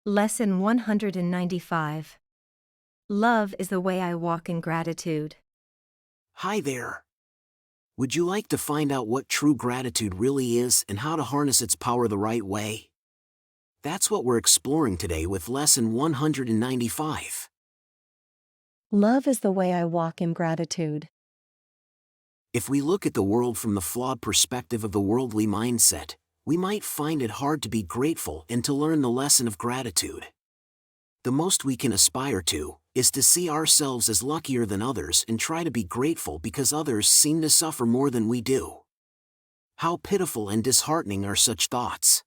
Lesson 195. Love is the way I walk in gratitude. Hi there. Would you like to find out what true gratitude really is and how to harness its power the right way? That's what we're exploring today with Lesson 195. Love is the way I walk in gratitude. If we look at the world from the flawed perspective of the worldly mindset, we might find it hard to be grateful and to learn the lesson of gratitude. The most we can aspire to is to see ourselves as luckier than others and try to be grateful because others seem to suffer more than we do. How pitiful and disheartening are such thoughts?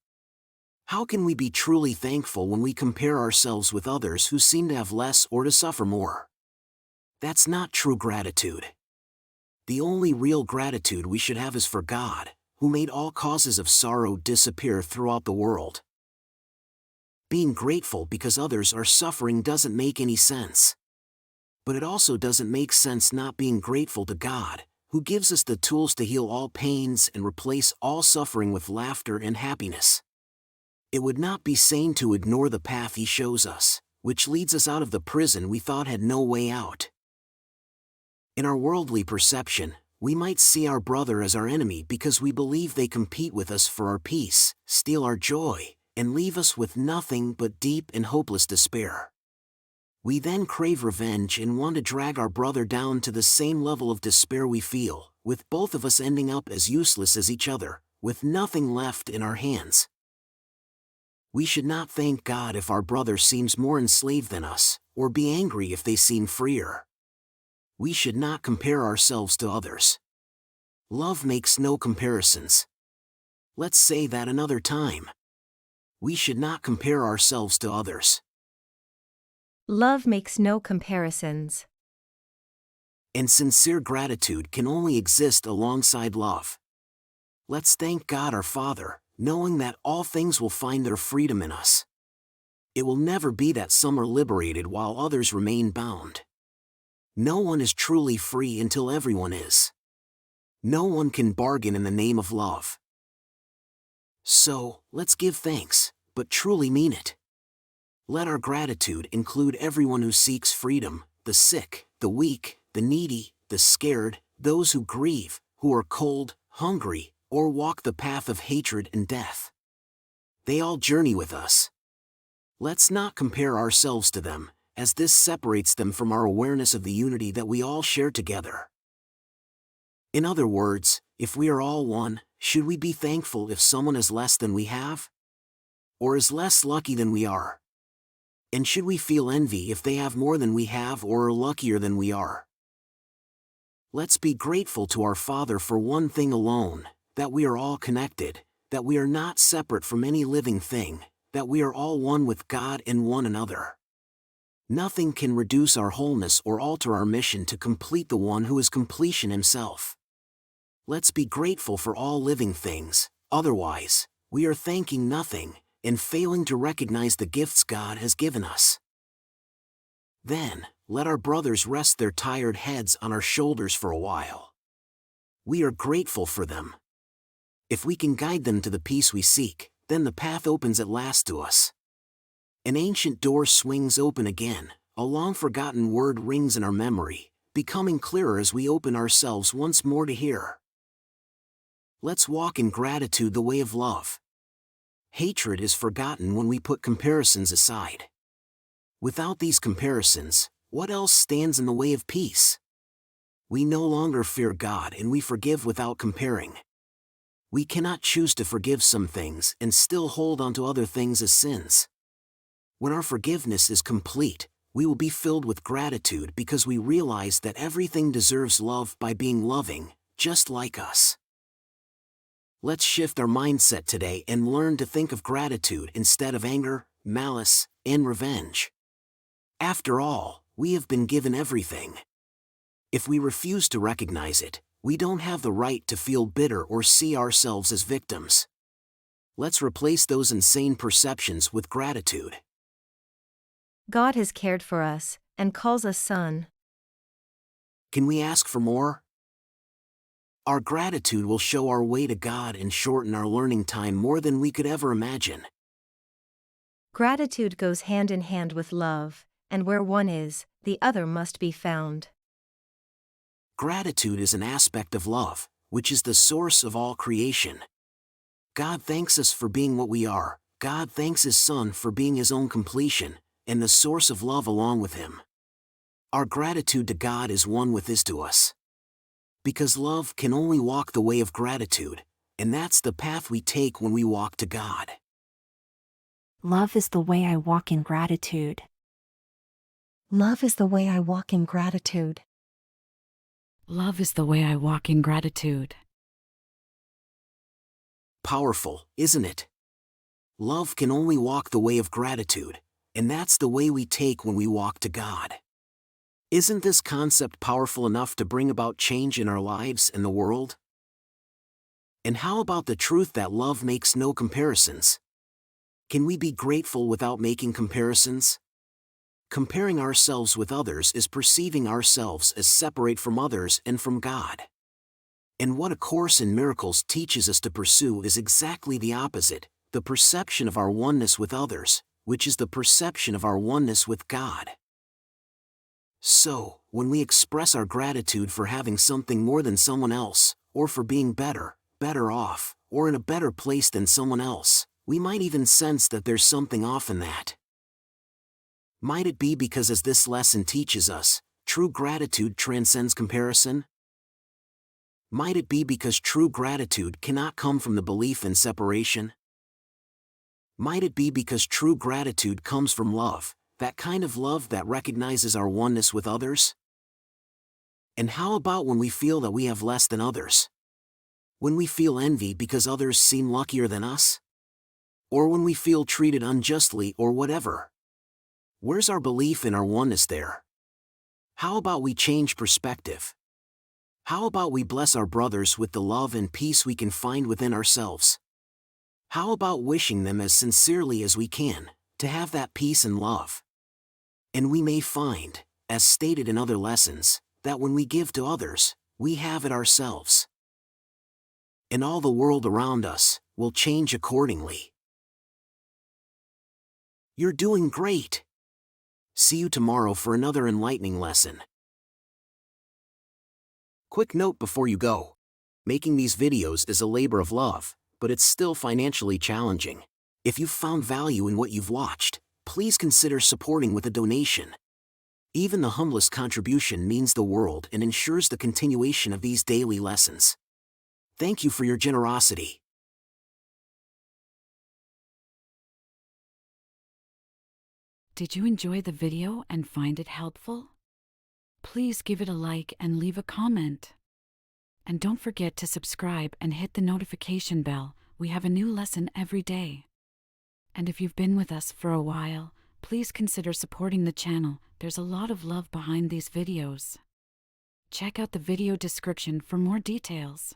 How can we be truly thankful when we compare ourselves with others who seem to have less or to suffer more? That's not true gratitude. The only real gratitude we should have is for God, who made all causes of sorrow disappear throughout the world. Being grateful because others are suffering doesn't make any sense. But it also doesn't make sense not being grateful to God, who gives us the tools to heal all pains and replace all suffering with laughter and happiness. It would not be sane to ignore the path He shows us, which leads us out of the prison we thought had no way out. In our worldly perception, we might see our brother as our enemy because we believe they compete with us for our peace, steal our joy, and leave us with nothing but deep and hopeless despair. We then crave revenge and want to drag our brother down to the same level of despair we feel, with both of us ending up as useless as each other, with nothing left in our hands. We should not thank God if our brother seems more enslaved than us, or be angry if they seem freer. We should not compare ourselves to others. Love makes no comparisons. Let's say that another time. We should not compare ourselves to others. Love makes no comparisons. And sincere gratitude can only exist alongside love. Let's thank God our Father, knowing that all things will find their freedom in us. It will never be that some are liberated while others remain bound. No one is truly free until everyone is. No one can bargain in the name of love. So, let's give thanks, but truly mean it. Let our gratitude include everyone who seeks freedom, the sick, the weak, the needy, the scared, those who grieve, who are cold, hungry, or walk the path of hatred and death. They all journey with us. Let's not compare ourselves to them, as this separates them from our awareness of the unity that we all share together. In other words, if we are all one, should we be thankful if someone is less than we have? Or is less lucky than we are? And should we feel envy if they have more than we have or are luckier than we are? Let's be grateful to our Father for one thing alone, that we are all connected, that we are not separate from any living thing, that we are all one with God and one another. Nothing can reduce our wholeness or alter our mission to complete the one who is completion Himself. Let's be grateful for all living things, otherwise, we are thanking nothing, and failing to recognize the gifts God has given us. Then, let our brothers rest their tired heads on our shoulders for a while. We are grateful for them. If we can guide them to the peace we seek, then the path opens at last to us. An ancient door swings open again, a long-forgotten word rings in our memory, becoming clearer as we open ourselves once more to hear. Let's walk in gratitude the way of love. Hatred is forgotten when we put comparisons aside. Without these comparisons, what else stands in the way of peace? We no longer fear God and we forgive without comparing. We cannot choose to forgive some things and still hold on to other things as sins. When our forgiveness is complete, we will be filled with gratitude because we realize that everything deserves love by being loving, just like us. Let's shift our mindset today and learn to think of gratitude instead of anger, malice, and revenge. After all, we have been given everything. If we refuse to recognize it, we don't have the right to feel bitter or see ourselves as victims. Let's replace those insane perceptions with gratitude. God has cared for us, and calls us son. Can we ask for more? Our gratitude will show our way to God and shorten our learning time more than we could ever imagine. Gratitude goes hand in hand with love, and where one is, the other must be found. Gratitude is an aspect of love, which is the source of all creation. God thanks us for being what we are. God thanks His Son for being His own completion, and the source of love along with Him. Our gratitude to God is one with His to us. Because love can only walk the way of gratitude, and that's the path we take when we walk to God. Love is the way I walk in gratitude. Love is the way I walk in gratitude. Love is the way I walk in gratitude. Powerful, isn't it? Love can only walk the way of gratitude, and that's the way we take when we walk to God. Isn't this concept powerful enough to bring about change in our lives and the world? And how about the truth that love makes no comparisons? Can we be grateful without making comparisons? Comparing ourselves with others is perceiving ourselves as separate from others and from God. And what A Course in Miracles teaches us to pursue is exactly the opposite, the perception of our oneness with others, which is the perception of our oneness with God. So, when we express our gratitude for having something more than someone else, or for being better off, or in a better place than someone else, we might even sense that there's something off in that. Might it be because, as this lesson teaches us, true gratitude transcends comparison? Might it be because true gratitude cannot come from the belief in separation? Might it be because true gratitude comes from love, that kind of love that recognizes our oneness with others? And how about when we feel that we have less than others? When we feel envy because others seem luckier than us? Or when we feel treated unjustly or whatever? Where's our belief in our oneness there? How about we change perspective? How about we bless our brothers with the love and peace we can find within ourselves? How about wishing them as sincerely as we can, to have that peace and love? And we may find, as stated in other lessons, that when we give to others, we have it ourselves. And all the world around us will change accordingly. You're doing great. See you tomorrow for another enlightening lesson. Quick note before you go. Making these videos is a labor of love, but it's still financially challenging. If you've found value in what you've watched, please consider supporting with a donation. Even the humblest contribution means the world and ensures the continuation of these daily lessons. Thank you for your generosity. Did you enjoy the video and find it helpful? Please give it a like and leave a comment. And don't forget to subscribe and hit the notification bell. We have a new lesson every day. And if you've been with us for a while, please consider supporting the channel. There's a lot of love behind these videos. Check out the video description for more details.